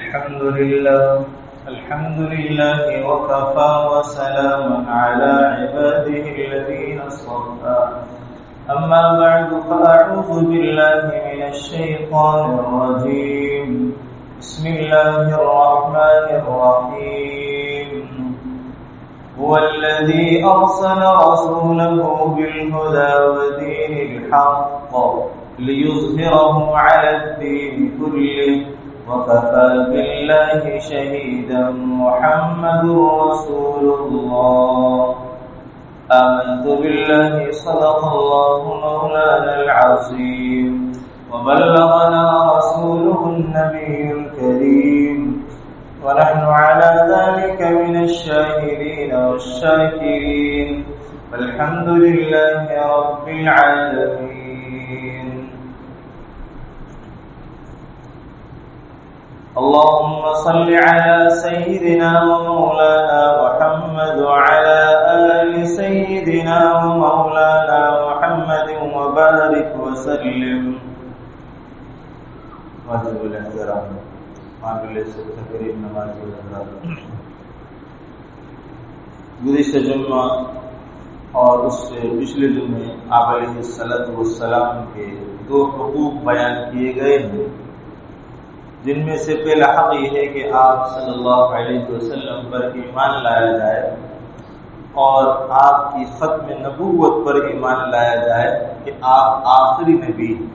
الحمد لله وكفى وسلام على عباده الذين اصطفى أما بعد فأعوذ بالله من الشيطان الرجيم بسم الله الرحمن الرحيم هو الذي أرسل رسوله بالهدى ودين الحق ليظهره على الدين كله وكفى بالله شهيدا محمد رسول الله آمنت بالله صدق الله مولانا العظيم وبلغنا رسوله النبي الكريم ونحن على ذلك من الشاهدين والشاكرين والحمد لله رب العالمين اللهم صل على سيدنا ومولانا محمد وعلى آل سيدنا ومولانا محمد وبارك وسلم. واجب الاحترام قابل تقریب نماز حضرات، گزشتہ جمعہ اور اس سے پچھلے جمعے آپ علیہ الصلوۃ والسلام کے دو حقوق بیان کیے گئے ہیں، جن میں سے پہلا حق یہ ہے کہ آپ صلی اللہ علیہ وسلم پر ایمان لایا جائے اور آپ کی ختم نبوت پر ایمان لایا جائے کہ آپ آخری نبی ہیں.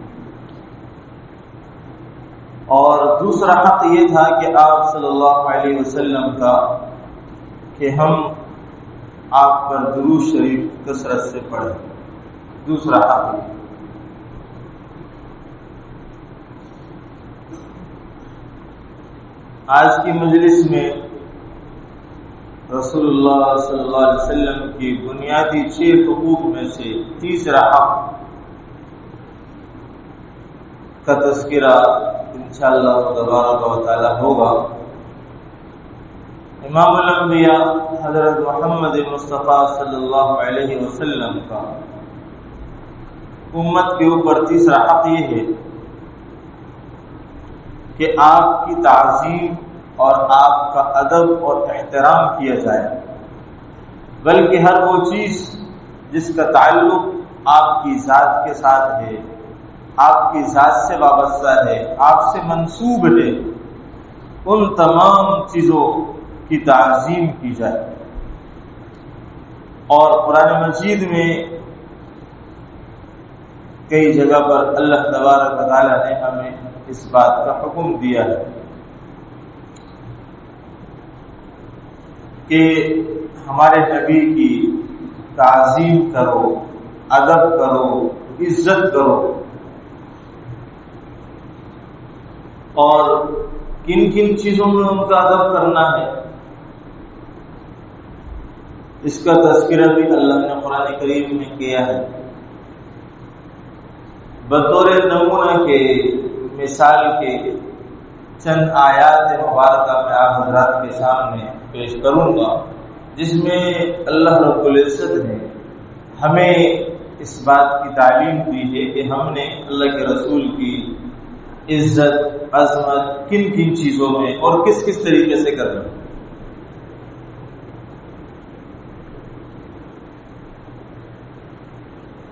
اور دوسرا حق یہ تھا کہ آپ صلی اللہ علیہ وسلم کا کہ ہم آپ پر درود شریف کثرت سے پڑھیں. دوسرا حق یہ. آج کی مجلس میں رسول اللہ صلی اللہ علیہ وسلم کی بنیادی 6 حقوق میں سے تیسرا حق کا تذکرہ انشاءاللہ تبارک و تعالی ہوگا. امام الانبیاء حضرت محمد مصطفیٰ صلی اللہ علیہ وسلم کا امت کے اوپر تیسرا حق یہ ہے کہ آپ کی تعظیم اور آپ کا ادب اور احترام کیا جائے، بلکہ ہر وہ چیز جس کا تعلق آپ کی ذات کے ساتھ ہے، آپ کی ذات سے وابستہ ہے، آپ سے منسوب ہے، ان تمام چیزوں کی تعظیم کی جائے. اور قرآن مجید میں کئی جگہ پر اللہ تبارک و تعالی نے ہمیں اس بات کا حکم دیا ہے کہ ہمارے نبی کی تعظیم کرو، ادب کرو، عزت کرو. اور کن کن چیزوں میں ان کا ادب کرنا ہے اس کا تذکرہ بھی اللہ نے قرآن کریم میں کیا ہے. بطور نمونہ کے مثال کے چند آیات مبارکہ میں آپ حضرات کے سامنے پیش کروں گا، جس میں اللہ رب العزت نے ہمیں اس بات کی تعلیم دی ہے کہ ہم نے اللہ کے رسول کی عزت عظمت کن کن چیزوں میں اور کس کس طریقے سے کرنا.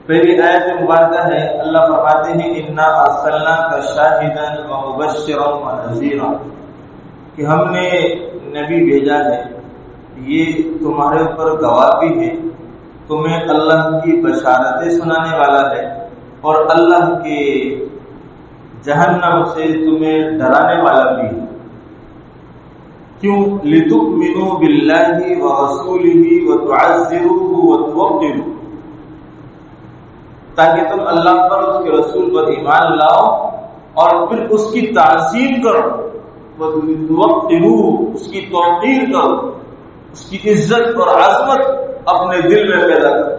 پہلی آیت مبارکہ ہے، اللہ فرماتے ہیں انا ارسلناک شاہدا ومبشرا ونذیرا، کہ ہم نے نبی بھیجا ہے، یہ تمہارے اوپر گواہ بھی ہے، تمہیں اللہ کی بشارتیں سنانے والا ہے، اور اللہ کے جہنم سے تمہیں ڈرانے والا بھی ہے. کیوں؟ لتؤمنوا باللہ ورسولہ وتعزروہ وتوقروہ، تاکہ تم اللہ پر اس کے رسول پر ایمان لاؤ اور پھر اس کی تعظیم کرو، وتوقروہ، اس کی توقیر کرو، اس کی عزت اور عظمت اپنے دل میں پیدا کرو.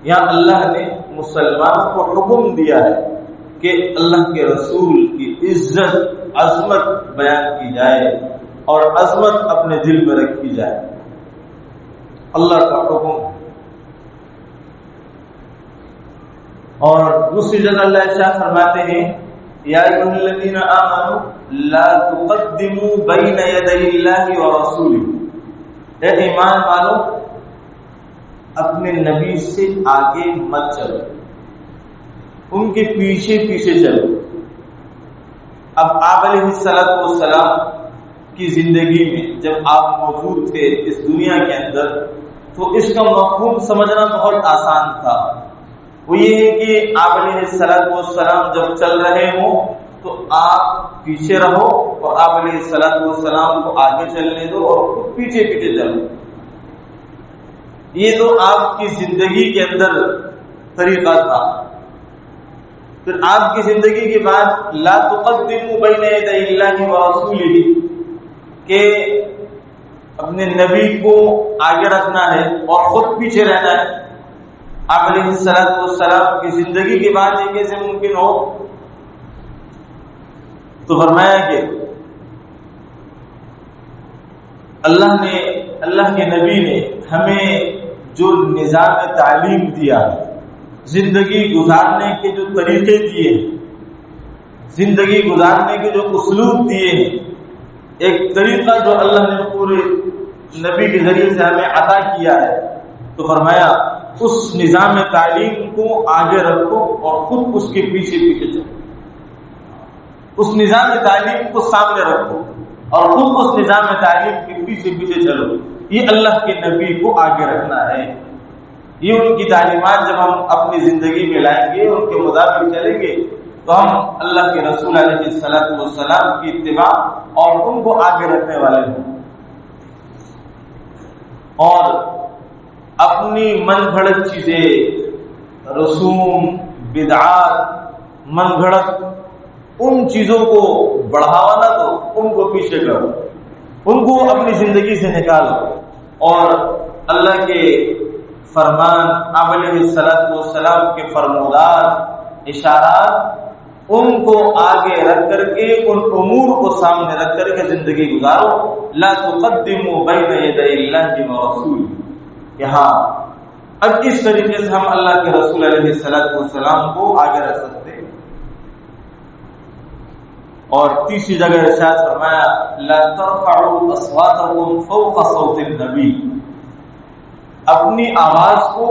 یہاں اللہ نے مسلمانوں کو حکم دیا ہے کہ اللہ کے رسول کی عزت عظمت بیان کی جائے اور عظمت اپنے دل میں رکھی جائے. اللہ کا حکم. اور دوسری جگہ اللہ ارشاد فرماتے ہیں یا ایھا الذین آمنوا لا تقدموا بین یدی اللہ ورسولہ، اے ایمان والو اپنے نبی سے آگے مت چلو، ان کے پیچھے پیچھے چلو۔ اب آپ علیہ السلام کی زندگی میں جب آپ موجود تھے اس دنیا کے اندر تو اس کا مفہوم سمجھنا بہت آسان تھا۔ وہ یہ ہے کہ آپ علیہ السلام جب چل رہے ہوں تو آپ پیچھے رہو اور آپ علیہ السلام کو آگے چلنے دو اور خود پیچھے پیچھے چلو۔ یہ تو آپ کی زندگی کے اندر طریقہ تھا۔ پھر آپ کی زندگی کے بعد لا تقدموا بین یدی اللہ ورسولہ، کہ اپنے نبی کو آگے رکھنا ہے اور خود پیچھے رہنا ہے۔ آپ علیہ السلام کی زندگی کے بعد یہ کیسے ممکن ہو؟ تو فرمایا کہ اللہ کے نبی نے ہمیں جو نظام تعلیم دیا، زندگی گزارنے کے جو طریقے دیے، زندگی گزارنے کے جو اسلوب دیے ہیں، ایک طریقہ جو اللہ نے پورے نبی کے ذریعے سے ہمیں عطا کیا ہے، تو فرمایا اس نظام تعلیم کو آگے رکھو اور خود اس کے پیچھے پیچھے چلو۔ اس نظام تعلیم کو سامنے رکھو اور خود اس نظام تعلیم کے پیچھے پیچھے چلو۔ یہ اللہ کے نبی کو آگے رکھنا ہے۔ یہ ان کی تعلیمات جب ہم اپنی زندگی میں لائیں گے، ان کے مطابق چلیں گے، تو ہم اللہ کے رسول علیہ السلام کی اتباع اور ان کو آگے رکھنے والے ہیں۔ اور اپنی من گھڑت چیزیں، رسوم، بدعات، من گھڑت ان چیزوں کو بڑھاوا نہ دو، ان کو پیچھے کرو، ان کو اپنی زندگی سے نکالو، اور اللہ کے فرمان، آپ علیہ السلام کے فرمودار اشارات، ان کو آگے رکھ کر کے، ان امور کو سامنے رکھ کر کے زندگی گزارو۔ لا تقدموا بین یدی اللہ ورسولہ۔ یہاں اب اس طریقے سے ہم اللہ کے رسول علیہ السلام کو آگے رکھ سکتے ہیں۔ اور تیسری جگہ ارشاد فرمایا لا ترفعوا اصواتکم فوق صوت النبی، اپنی آواز کو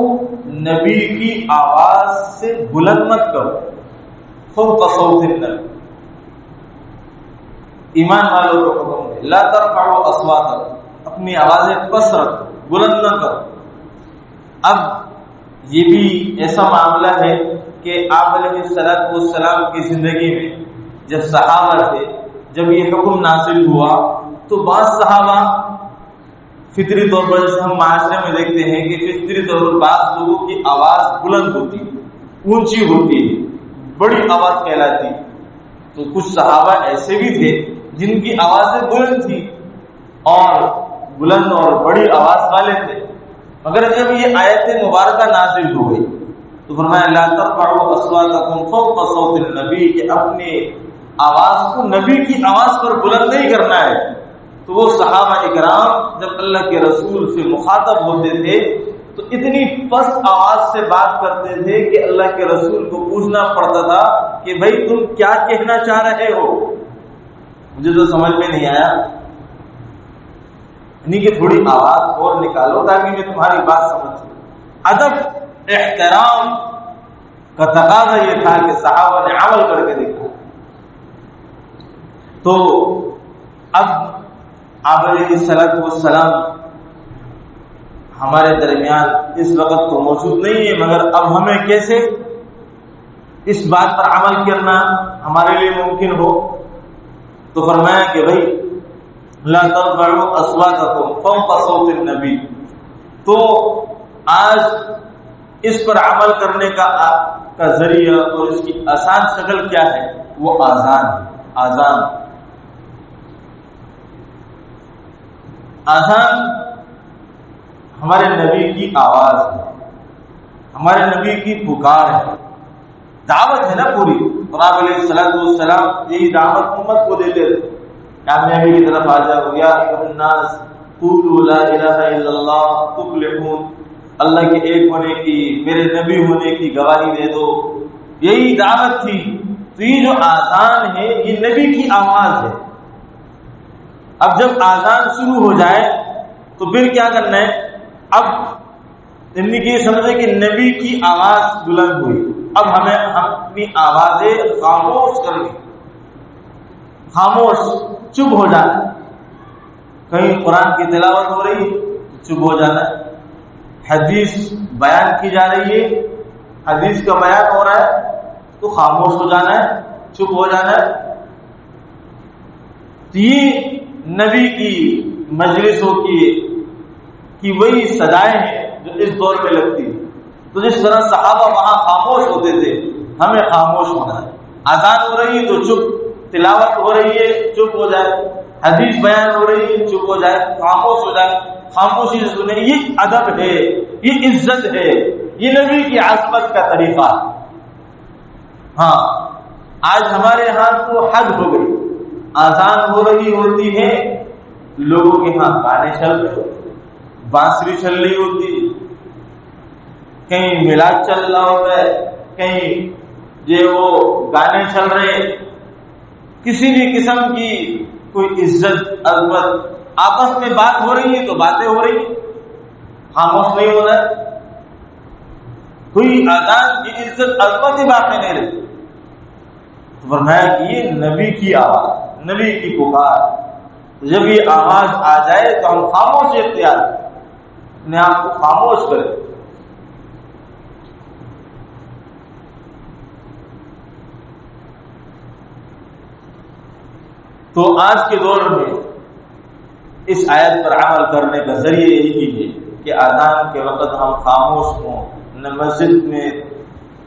نبی کی آواز سے بلند مت کرو۔ فوق صوت النبی، ایمان والوں کو حکم ہے لا ترفعوا اصواتکم، اپنی آوازیں پست رکھو، بلند نہ کرو۔ اب یہ بھی ایسا معاملہ ہے کہ آپ علیہ السلام کی زندگی میں جب صحابہ تھے، جب یہ حکم نازل ہوا تو بعض صحابہ فطری طور پر، جیسے ہم معاشرے میں دیکھتے ہیں کہ فطری طور پر بعض لوگوں کی آواز بلند ہوتی، اونچی ہوتی، بڑی آواز کہلاتی، تو کچھ صحابہ ایسے بھی تھے جن کی آوازیں بلند تھی اور بلند اور بڑی آواز والے تھے، مگر جب یہ آیت مبارکہ نازل ہو گئی تو فرمایا لا ترفعوا اصواتکم فوق صوت النبی، کہ اپنے آواز کو نبی کی آواز پر بلند نہیں کرنا ہے۔ تو وہ صحابہ اکرام جب اللہ کے رسول سے مخاطب ہوتے تھے تو اتنی پست آواز سے بات کرتے تھے کہ اللہ کے رسول کو پوچھنا پڑتا تھا کہ بھائی تم کیا کہنا چاہ رہے ہو؟ مجھے تو سمجھ میں نہیں آیا، یعنی کہ تھوڑی آواز اور نکالو تاکہ میں تمہاری بات سمجھ سکوں۔ ادب، احترام کا تقاضا یہ تھا کہ صحابہ نے عمل کر کے دیکھا۔ تو اب آپ علیہ السلام ہمارے درمیان اس وقت تو موجود نہیں ہے، مگر اب ہمیں کیسے اس بات پر عمل کرنا ہمارے لیے ممکن ہو؟ تو فرمایا کہ بھائی لا ترفعوا اصواتکم فوق صوت النبی۔ تو آج اس پر عمل کرنے کا ذریعہ اور اس کی آسان شکل کیا ہے؟ وہ آذان ہے۔ آذان ہمارے نبی کی آواز ہے، ہمارے نبی کی پکار ہے، دعوت ہے نا پوری۔ اور آپ علیہ السلام یہی دعوت امت کو دیتے تھے، کامیابی کی طرف آ جاؤ، یا ایھا الناس قولوا لا الہ الا اللہ تفلحون، اللہ کے ایک ہونے کی، میرے نبی ہونے کی گواہی دے دو۔ یہی دعوت تھی تو یہ جو آذان ہے یہ نبی کی آواز ہے. اب جب آذان شروع ہو جائے تو پھر کیا کرنا ہے؟ اب زندگی یہ سمجھے کہ نبی کی آواز بلند ہوئی، اب ہمیں اپنی آوازیں خاموش کرنی، خاموش، چپ ہو جانا. کہیں قرآن کی تلاوت ہو رہی چپ ہو جانا ہے، حدیث بیان کی جا رہی ہے، حدیث کا بیان ہو رہا ہے تو خاموش ہو جانا ہے، چپ ہو جانا ہے. تو یہ نبی کی مجلسوں کی وہی سزائیں ہیں جو اس دور میں لگتی ہے. تو جس طرح صحابہ وہاں خاموش ہوتے تھے، ہمیں خاموش ہونا ہے. اذان ہو رہی ہے تو چپ، تلاوت ہو رہی ہے چپ ہو جائے، حدیث بیان ہو رہی ہے چپ ہو جائے، خاموش ہو جائے، خاموشی سے سنیں. یہ ادب ہے، یہ عزت ہے، یہ نبی کی عظمت کا طریقہ. ہاں آج ہمارے ہاں تو حد ہو گئی، آذان ہو رہی ہوتی ہے، لوگوں کے ہاں گانے چل رہے، بانسری چل رہی ہوتی، کہیں میلاد چل رہا ہوتا ہے، کہیں جو وہ گانے چل رہے. کسی بھی قسم کی کوئی عزت عظمت، آپس میں بات ہو رہی ہے تو باتیں ہو رہی ہیں، خاموش نہیں ہو رہا ہے. کوئی آزاد کی عزت عظمت ہی باقی نہیں رہتی. فرمایا کہ یہ نبی کی آواز، نبی کی پکار. جب یہ آواز آ جائے تو ہم خاموش اختیار اپنے آپ کو خاموش کریں. تو آج کے دور میں اس آیت پر عمل کرنے کا ذریعہ یہی ہے کہ اذان کے وقت ہم خاموش ہوں. مسجد میں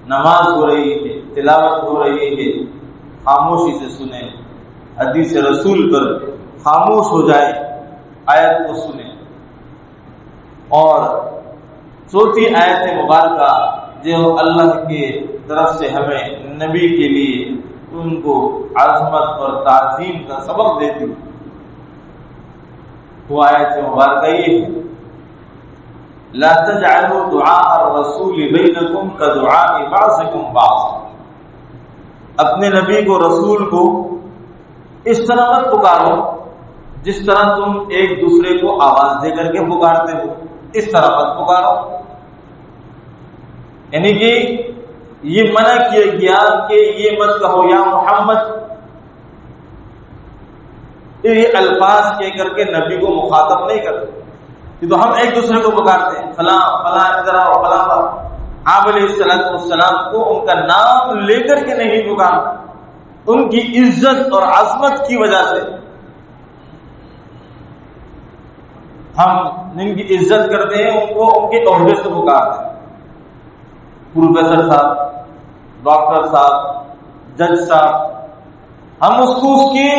نماز ہو رہی ہے، تلاوت ہو رہی ہے، خاموشی سے سنیں. حدیث رسول پر خاموش ہو جائے، آیت کو سنیں. اور چوتھی آیت مبارکہ جو اللہ کے طرف سے ہمیں نبی کے لیے ان کو عظمت اور تعظیم کا سبب دیتی، وہ آیت مبارکہ یہ ہے: لا تجعلوا دعاء الرسول بینکم کدعاء بعضکم بعضا. اپنے نبی کو، رسول کو اس طرح مت پکارو جس طرح تم ایک دوسرے کو آواز دے کر کے پکارتے ہو، اس طرح مت پکارو. یعنی کہ یہ منع کیا گیا کہ یہ مت کہو یا محمد، یہ الفاظ کہہ کر کے نبی کو مخاطب نہیں کرتے. تو ہم ایک دوسرے کو پکارتے ہیں، فلاں فلاں ادھر آؤ، فلاں فلاں. آپ علیہ السلام کو ان کا نام لے کر کے نہیں پکارتے، ان کی عزت اور عظمت کی وجہ سے ہم جن کی عزت کرتے ہیں ان کو ان کے عہدے سے پکارتے ہیں. پروفیسر صاحب، ڈاکٹر صاحب، جج صاحب، ہم اس کو اس کے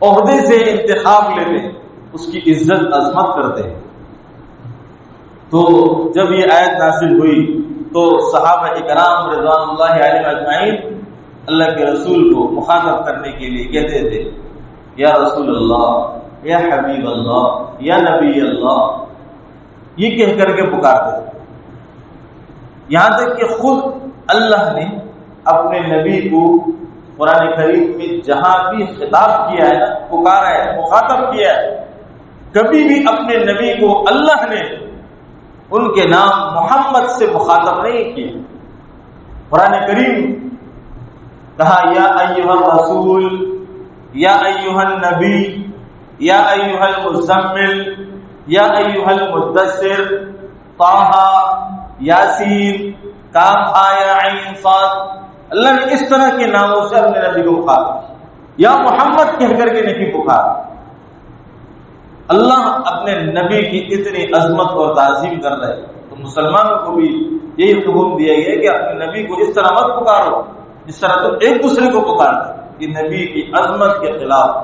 عہدے سے انتخاب لیتے ہیں، اس کی عزت عظمت کرتے ہیں. تو جب یہ آیت نازل ہوئی تو صحابہ اکرام رضوان اللہ علیہم اجمعین اللہ کے رسول کو مخاطب کرنے کے لیے کہتے تھے: یا رسول اللہ، یا حبیب اللہ، یا نبی اللہ. یہ کہہ کر کے پکارتے تھے. یہاں تک کہ خود اللہ نے اپنے نبی کو قرآن کریم میں جہاں بھی خطاب کیا ہے، پکارا ہے، مخاطب کیا ہے، کبھی بھی اپنے نبی کو اللہ نے ان کے نام محمد سے مخاطب نہیں کیا. قرآن کریم کہا: یا ایھا الرسول، یا ایھا النبی، یا ایھا المزمل، یا ایھا المدثر، طٰہٰ، یاسین، کاف یا عین صاد. اللہ نے اس طرح کے ناموں سے اپنے نبی کو پکارا، یا محمد کہہ کر کے نہیں پکارا. اللہ اپنے نبی کی اتنی عظمت اور تعظیم کر رہے، تو مسلمانوں کو بھی یہی حکم دیا گیا کہ اپنے نبی کو اس طرح مت پکارو جس طرح تم ایک دوسرے کو پکارتے. یہ نبی کی عظمت کے خلاف.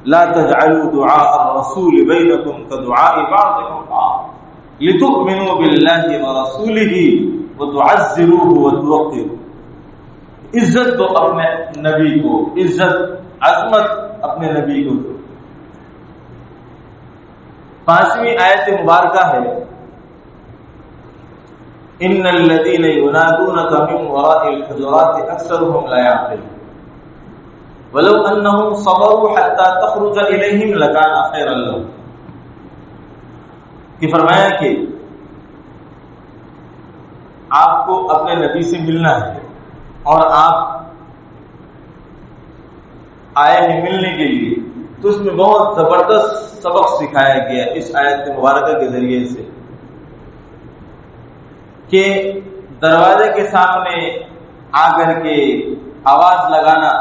لا تجعلوا دعاء الرسول بینکم کدعاء بعضکم بعضا لتؤمنوا باللہ ورسولہ وتعزروہ وتوقروہ. عزت دو اپنے نبی کو، عزت عظمت اپنے نبی کو. 5ویں آیت مبارکہ ہے: ان الذين ينادونك من وراء الحجرات اكثرهم لا يعقلون ولو انهم صبروا حتى تخرج اليهم لكان خيرا لهم. کہ فرمایا کہ آپ کو اپنے نبی سے ملنا ہے اور آپ آئے ہیں ملنے کے لیے، تو اس میں بہت زبردست سبق سکھایا گیا اس آیت مبارکہ کے ذریعے سے کہ دروازے کے سامنے آ کر کے آواز لگانا،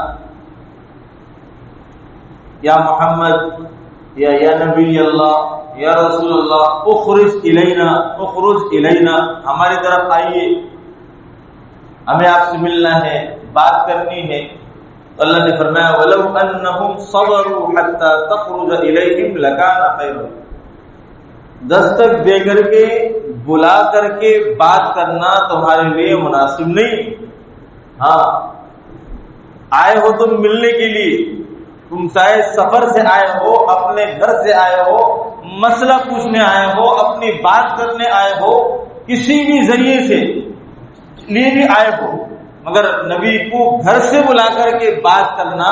یا محمد یا نبی اللہ یا رسول اللہ اخرج الینا، ہماری طرف آئیے، ہمیں آپ سے ملنا ہے، بات کرنی ہے. تو اللہ نے فرمایا وَلَوْ أَنَّهُمْ صَبَرُوا حَتَّى تَخْرُجَ إِلَيْهِمْ لَكَانَ خَيْرًا. دستک دے کر کے بلا کر کے بات کرنا تمہارے لیے مناسب نہیں. ہاں آئے ہو تم ملنے کے لیے، تم شاید سفر سے آئے ہو، اپنے گھر سے آئے ہو، مسئلہ پوچھنے آئے ہو، اپنی بات کرنے آئے ہو، کسی بھی ذریعے سے لیے بھی آئے ہو، مگر نبی کو گھر سے بلا کر کے بات کرنا،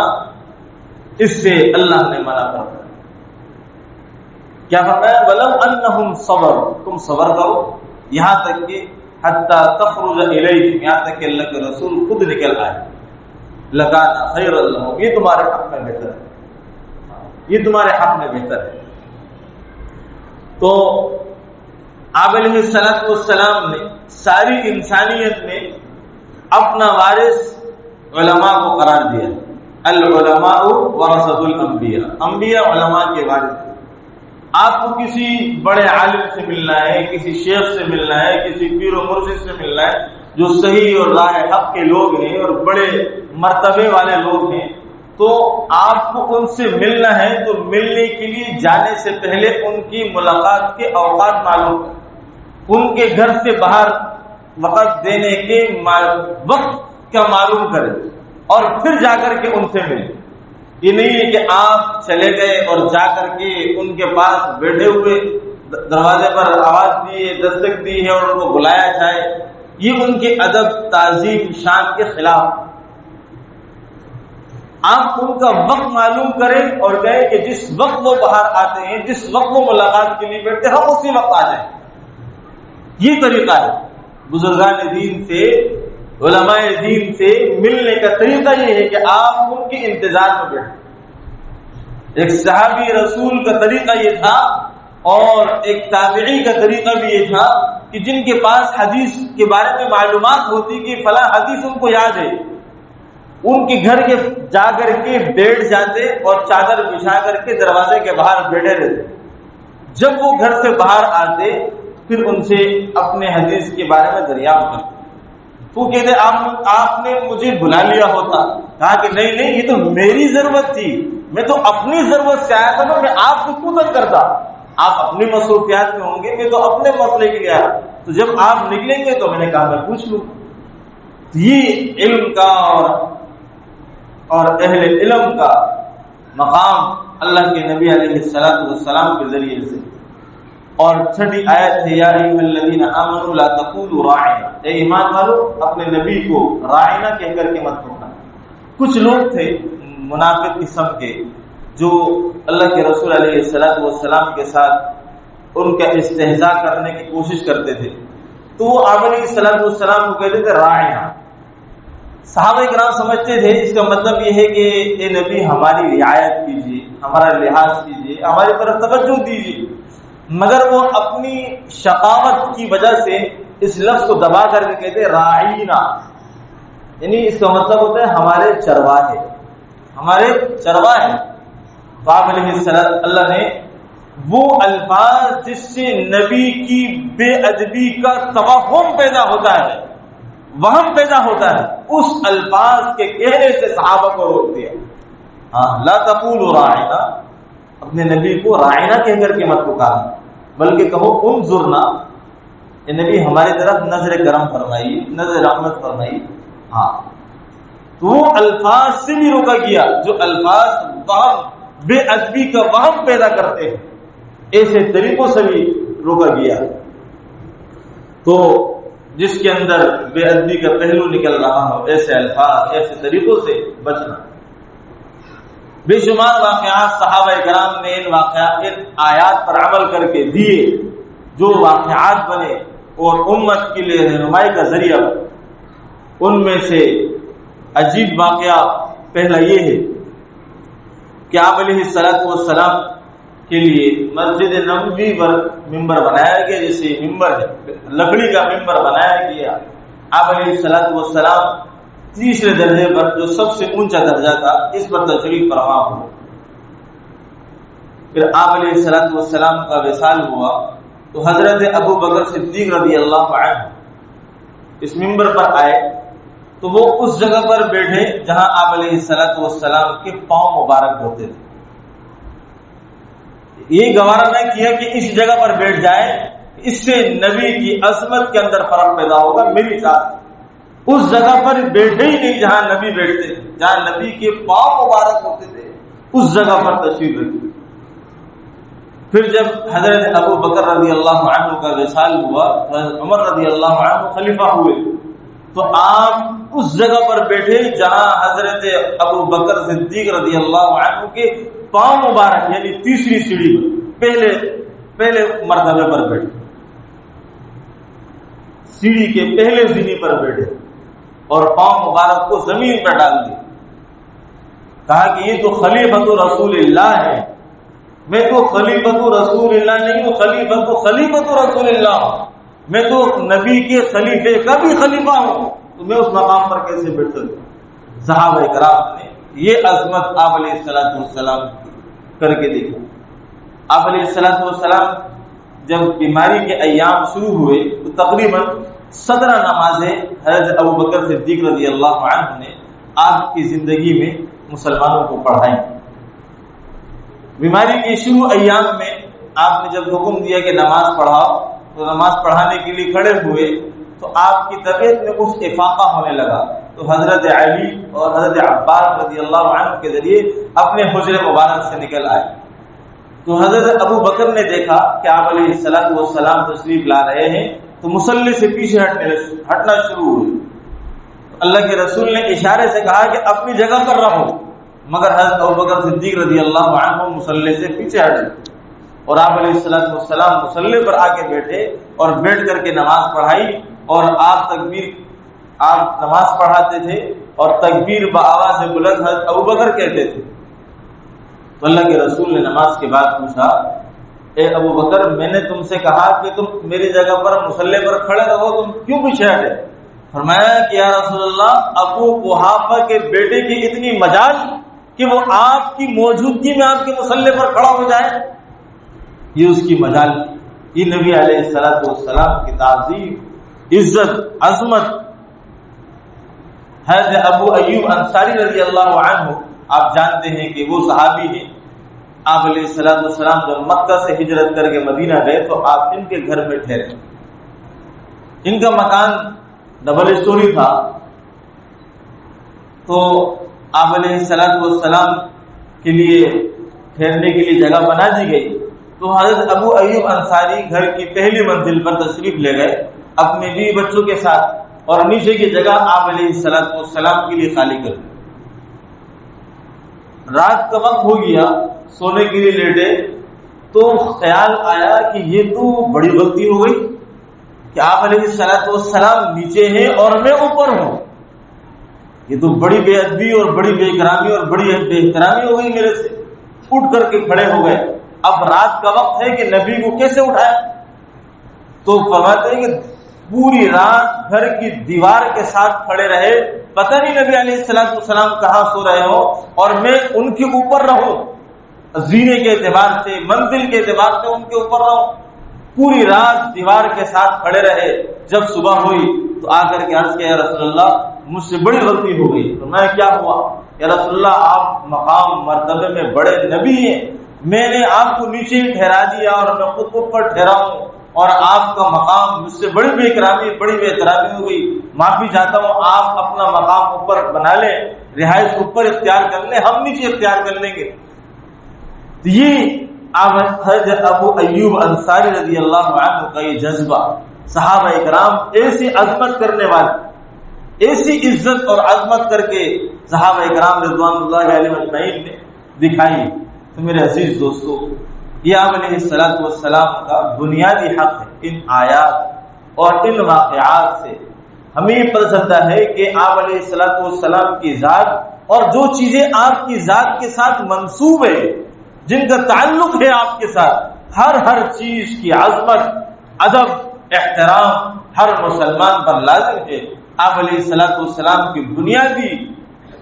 اس سے اللہ نے منع کر دیا. کیا فرمایا وَلَوْ أَنَّهُمْ صَبَرُوا، تم صبر کرو یہاں تک کہ حَتَّى تَخْرُجَ إِلَيْهِمْ، یہاں تک کہ اللہ کے رسول خود نکل آئے. لَكَانَ خَيْرًا لَهُمْ، یہ تمہارے حق میں بہتر ہے، یہ تمہارے حق میں بہتر ہے. تو آپ علیہ الصلوۃ والسلام نے ساری انسانیت میں اپنا وارث علماء کو قرار دیا. العلماء ورثۃ الانبیاء، انبیاء علماء کے وارث. آپ کو کسی بڑے عالم سے ملنا ہے، کسی شیخ سے ملنا ہے، کسی پیر و مرشد سے ملنا ہے جو صحیح اور راہ حق کے لوگ ہیں اور بڑے مرتبے والے لوگ ہیں، تو آپ کو ان سے ملنا ہے تو ملنے کے لیے جانے سے پہلے ان کی ملاقات کے اوقات معلوم کریں، ان کے گھر سے باہر وقت دینے کے وقت کا معلوم کریں اور پھر جا کر کے ان سے ملیں. یہ نہیں ہے کہ آپ چلے گئے اور جا کر کے ان کے پاس بیٹھے ہوئے دروازے پر آواز دی ہے، دستک دی ہے اور ان کو بلایا جائے. یہ ان کے ادب، تعظیم، شان کے خلاف. آپ ان کا وقت معلوم کریں اور کہیں کہ جس وقت وہ باہر آتے ہیں، جس وقت وہ ملاقات کے لیے بیٹھتے ہیں، ہم اسی وقت آ جائیں. یہ طریقہ ہے بزرگان دین سے، علماء دین سے ملنے کا طریقہ. یہ ہے کہ آپ ان کے انتظار میں بیٹھیں. ایک صحابی رسول کا طریقہ یہ تھا اور ایک تابعی کا طریقہ بھی یہ تھا کہ جن کے پاس حدیث کے بارے میں معلومات ہوتی کہ فلاں حدیث ان کو یاد ہے، ان کے گھر کے جا کر کے بیٹھ جاتے اور چادر بچھا کر کے دروازے کے باہر بیٹھے رہتے. جب وہ گھر سے باہر آتے پھر ان سے اپنے حدیث کے بارے میں دریافت کرتے. وہ کہتے آپ نے مجھے بلا لیا ہوتا. کہا کہ نہیں، یہ تو میری ضرورت تھی، میں تو اپنی ضرورت سے آیا تھا، میں آپ کو کیوں تنگ کرتا. آپ اپنی مصروفیات میں ہوں گے، میں تو اپنے مسئلے کے لیے آیا، تو جب آپ نکلیں گے تو میں نے کہا میں پوچھ لوں. یہ علم کا اور اہل علم کا مقام اللہ کے نبی علیہ الصلوۃ والسلام کے ذریعے سے. اور چھٹی آیت ہے یا ایھا الذین آمنوا لا تقولوا راعنا، اے ایمان والو اپنے نبی کو راعنا کہہ کر کے مت پکارو. کچھ لوگ تھے منافق قسم کے جو اللہ کے رسول علیہ الصلوۃ والسلام کے ساتھ ان کا استہزاء کرنے کی کوشش کرتے تھے. تو وہ آپ علیہ الصلوۃ والسلام کو کہتے تھے راعنا. صحابہ کرام سمجھتے تھے اس کا مطلب یہ ہے کہ اے نبی ہماری رعایت کیجیے، ہمارا لحاظ کیجیے، ہماری طرف توجہ دیجیے. مگر وہ اپنی شقاوت کی وجہ سے اس لفظ کو دبا کر کے کہتے راعینا، یعنی اس کا مطلب ہوتا ہے ہمارے چرواہے، ہمارے چرواہے. تو آپ علیہ السلام اللہ نے وہ الفاظ جس سے نبی کی بے ادبی کا توہم پیدا ہوتا ہے، وہم پیدا ہوتا ہے، اس الفاظ کے کہنے سے صحابہ کو روک دیا. لا تقولوا راعنا، اپنے نبی کو راعنا کہہ کر کے مت پکارنا، بلکہ کہو انظرنا، اے نبی ہماری طرف نظر کرم فرمائیے، نظر رحمت فرمائیے. تو وہ الفاظ سے بھی روکا گیا جو الفاظ وہم، بے ادبی کا وہم پیدا کرتے ہیں، ایسے طریقوں سے بھی روکا گیا. تو جس کے اندر بے ادبی کا پہلو نکل رہا ہو، ایسے الفاظ ایسے طریقوں سے بچنا۔ بے شمار واقعات صحابہ کرام نے ان آیات پر عمل کر کے دیے، جو واقعات بنے اور امت کے لیے رہنمائی کا ذریعہ بنے۔ ان میں سے عجیب واقعہ پہلا یہ ہے کہ آپ علیہ السلام کے لیے مسجد نبوی پر ممبر بنایا گیا، جیسے ممبر ہے لکڑی کا ممبر بنایا گیا۔ آپ علیہ السلام تیسرے درجے پر، جو سب سے اونچا درجہ تھا، اس پر تشریف فرما ہوا۔ پھر آپ علیہ السلام کا وصال ہوا تو حضرت ابو بکر صدیق رضی اللہ عنہ اس ممبر پر آئے تو وہ اس جگہ پر بیٹھے جہاں آپ علیہ السلام کے پاؤں مبارک ہوتے تھے۔ یہ گوارا نہ کیا کہ اس جگہ پر بیٹھ جائے، اس سے نبی کی عظمت کے اندر فرق پیدا ہوگا، میری ساتھ اس جگہ پر بیٹھے ہی نہیں جہاں نبی بیٹھتے تھے، جہاں نبی کے پاؤں مبارک ہوتے تھے، اس جگہ پر تشریف رکھی۔ پھر جب حضرت ابو بکر رضی اللہ عنہ کا وصال ہوا، حضرت عمر رضی اللہ عنہ خلیفہ ہوئے، تو آپ اس جگہ پر بیٹھے جہاں حضرت ابو بکر صدیق رضی اللہ عنہ کے پاؤں مبارک، یعنی تیسری سیڑھی پر پہلے مرتبے پر بیٹھے، سیڑھی کے پہلے سیڑھی پر بیٹھے اور پاؤں مبارک کو زمین پر ڈال دی۔ کہا کہ یہ تو خلیفۃ رسول اللہ ہے، میں تو خلیفۃ رسول اللہ نہیں ہوں، خلیفۃ رسول اللہ ہوں، میں تو نبی کے خلیفے کا بھی خلیفہ ہوں، تو میں اس مقام پر کیسے بیٹھ سکتا ہوں؟ صحابہ کرام نے یہ عظمت آپ علیہ السلام کر کے دیکھا۔ آپ علیہ السلام جب بیماری کے ایام شروع ہوئے تو تقریباً 17 نمازیں حضرت ابو بکر صدیق رضی اللہ عنہ نے آپ کی زندگی میں مسلمانوں کو پڑھائیں۔ بیماری کے شروع ایام میں آپ نے جب حکم دیا کہ نماز پڑھاؤ تو نماز پڑھانے کے لیے کھڑے ہوئے تو آپ کی طبیعت میں کچھ افاقہ ہونے لگا، تو حضرت علی اور حضرت عباس رضی اللہ عنہ کے ذریعے اپنے حجرے مبارک سے نکل آئے۔ تو حضرت ابو بکر نے دیکھا کہ آپ علیہ السلام تشریف لا رہے ہیں تو مصلی سے پیچھے ہٹنا شروع ہوئے۔ اللہ کے رسول نے اشارے سے کہا کہ اپنی جگہ پر رہو، مگر حضرت ابو بکر صدیق رضی اللہ عنہ مصلی سے پیچھے ہٹے اور آپ علیہ السلام مصلی پر آ کے بیٹھے اور بیٹھ کر کے نماز پڑھائی، اور آپ نماز پڑھاتے تھے اور تکبیر بآواز بلند حضرت ابو بکر کہتے تھے۔ تو اللہ کے رسول نے نماز کے بعد پوچھا، اے ابو بکر، میں نے تم سے کہا کہ تم میری جگہ پر مصلی پر کھڑے رہو، تم کیوں پیچھے ہٹے؟ فرمایا کہ یا رسول اللہ، ابو قحافہ کے بیٹے کی اتنی مجال کہ وہ آپ کی موجودگی میں آپ کے مصلی پر کھڑا ہو جائے، یہ اس کی مجال، یہ نبی علیہ السلام کی تعظیم، عزت، عظمت۔ حضرت ابو ایوب انصاری رضی اللہ عنہ، آپ جانتے ہیں کہ وہ صحابی ہیں، آپ علیہ السلام جب مکہ سے ہجرت کر کے مدینہ گئے تو آپ ان کے گھر میں ٹھہرے۔ ان کا مکان ڈبل اسٹوری تھا، تو آپ علیہ السلام کے لیے ٹھہرنے کے لیے جگہ بنا دی گئی۔ تو حضرت ابو ایوب انصاری گھر کی پہلی منزل پر تشریف لے گئے اپنے بیوی بچوں کے ساتھ، اور نیچے کی جگہ آپ علیہ السلام کے لیے خالی کر دی۔ رات کا وقت ہو گیا، سونے کے لیے لیٹے تو خیال آیا کہ یہ تو بڑی غلطی ہو گئی کہ آپ علیہ السلام نیچے ہیں اور میں اوپر ہوں، یہ تو بڑی بے ادبی اور بڑی بے اکرامی اور بڑی بے احترامی ہو گئی میرے سے۔ اٹھ کر کے کھڑے ہو گئے، اب رات کا وقت ہے کہ نبی کو کیسے اٹھائے؟ تو فرماتے ہیں کہ پوری رات گھر کی دیوار کے ساتھ کھڑے رہے، پتہ نہیں نبی علیہ السلام کہاں سو رہے ہو اور میں ان کے اوپر رہوں، زینے کے اعتبار سے، منزل کے اعتبار سے ان کے اوپر رہوں۔ پوری رات دیوار کے ساتھ کھڑے رہے۔ جب صبح ہوئی تو آ کر کے عرض کیا، یا رسول اللہ، مجھ سے بڑی غلطی ہو گئی۔ تو میں کیا ہوا؟ یا رسول اللہ، آپ مقام مرتبے میں بڑے نبی ہیں، میں نے آپ کو نیچے ٹھہرا دیا اور میں خود اوپر ٹھہرا ہوں، اور آپ کا مقام مجھ سے بڑی بے اکرامی بڑی بے احترامی ہو گئی، معافی چاہتا ہوں، آپ اپنا مقام اوپر بنا لیں، رہائش اوپر اختیار کر لیں، ہم نیچے اختیار کر لیں گے۔ تو یہ حضرت ابو ایوب انصاری رضی اللہ عنہ کا یہ جذبہ، صحابہ اکرام ایسی عظمت کرنے والے، ایسی عزت اور عظمت کر کے صحابہ اکرام رضوان اللہ علیہ اجمعین نے دکھائی۔ تو میرے عزیز دوستو، یہ آپ علیہ السلام کا بنیادی حق ہے۔ ان آیات اور ان واقعات سے ہمیں یہ پتہ چلتا ہے کہ آپ علیہ السلام کی ذات اور جو چیزیں آپ کی ذات کے ساتھ منسوب ہے، جن کا تعلق ہے آپ کے ساتھ، ہر چیز کی عظمت، ادب، احترام ہر مسلمان پر لازم ہے۔ آپ علیہ السلام کی بنیادی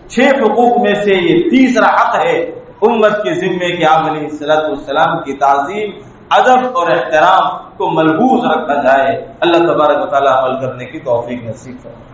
6 حقوق میں سے یہ تیسرا حق ہے امت کے ذمے کہ آپ علیہ السلام کی تعظیم، ادب اور احترام کو ملحوظ رکھا جائے۔ اللہ تبارک و تعالی عمل کرنے کی توفیق نصیب فرمائے۔